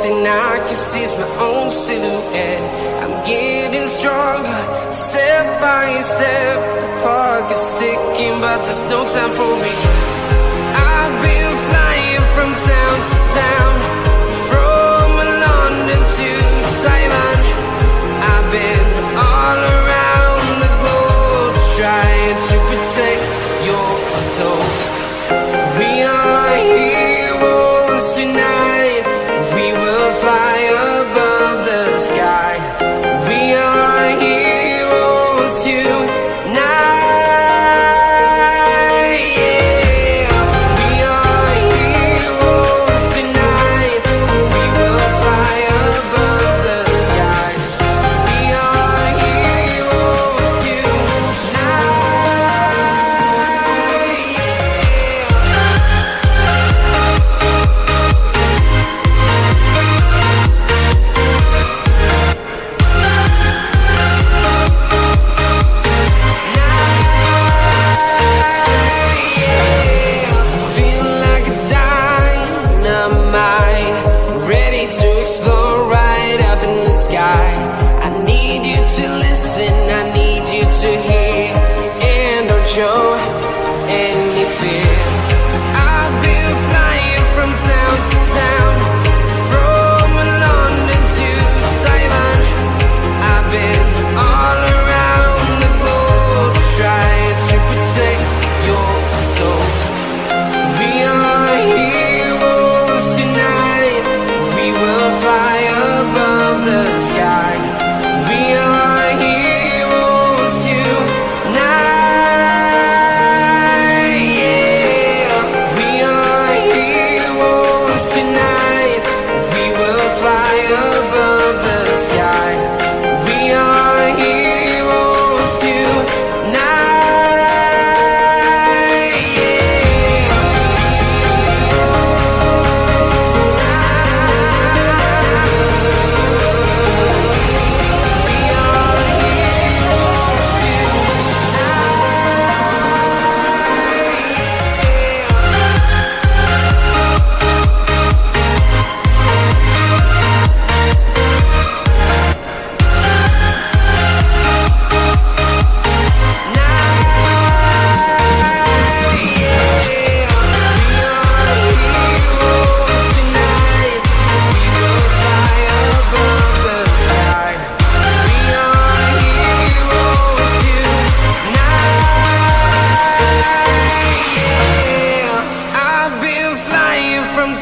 thing I can see is my own silhouette. I'm getting stronger, step by step. The clock is ticking, but there's no time for regrets. I've been flying from town to town, from London to Taiwan. I've been all around the globe, trying to protect your soul. We are heroes tonight. We will fly above the sky. We are heroes tonight. Show any fear. I've been flying from town to town, from London to Taiwan. I've been all around the globe, trying to protect your soul. We are heroes tonight. We will fly above the sky. We are heroes tonight.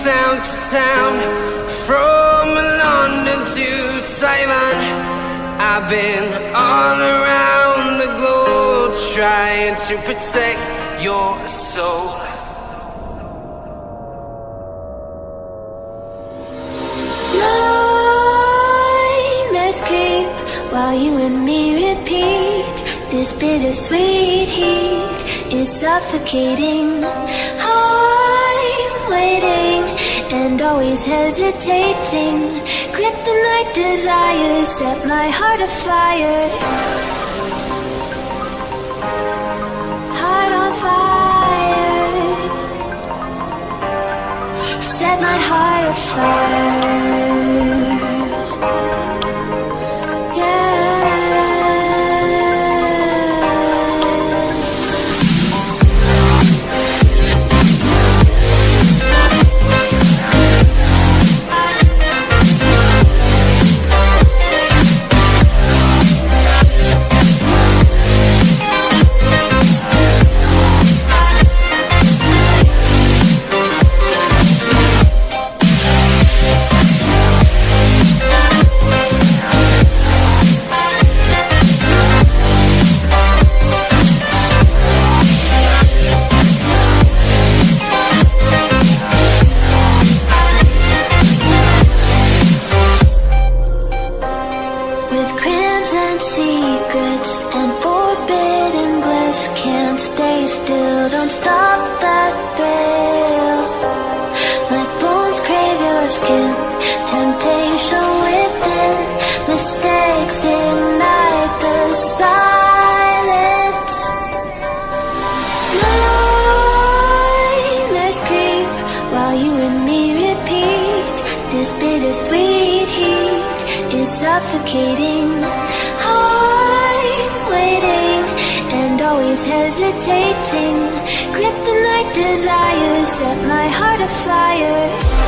Town to town, from London to Taiwan. I've been all around the globe, trying to protect your soul. Nightmares creep while you and me repeat. This bittersweet heat is suffocating. I'm waiting and always hesitating. Kryptonite desires set my heart afire. Heart on fire. Set my heart afire. Temptation within, mistakes ignite the silence. Nightmares creep while you and me repeat this. bittersweet heat is suffocating. I'm waiting and always hesitating. Kryptonite desires set my heart afire.